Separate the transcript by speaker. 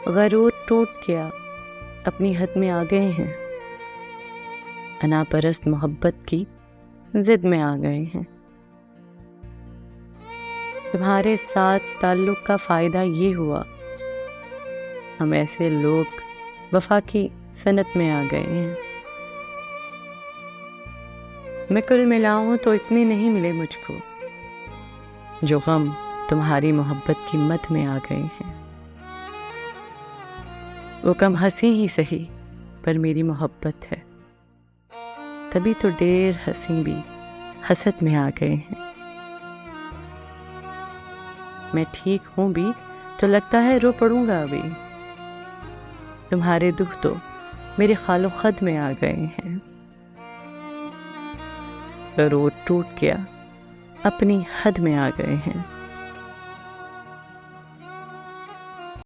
Speaker 1: غرور ٹوٹ گیا، اپنی حد میں آ گئے ہیں، انا پرست محبت کی ضد میں آ گئے ہیں۔ تمہارے ساتھ تعلق کا فائدہ یہ ہوا، ہم ایسے لوگ وفا کی صنعت میں آ گئے ہیں۔ میں کل ملاؤں تو اتنے نہیں ملے مجھ کو، جو غم تمہاری محبت کی مد میں آ گئے ہیں۔ وہ کم ہنسی ہی سہی پر میری محبت ہے، تبھی تو ڈیر ہنسی بھی حسد میں آ گئے ہیں۔ میں ٹھیک ہوں بھی تو لگتا ہے رو پڑوں گا ابھی، تمہارے دکھ تو میرے خال و خد میں آ گئے ہیں۔ غرور ٹوٹ گیا، اپنی حد میں آ گئے ہیں۔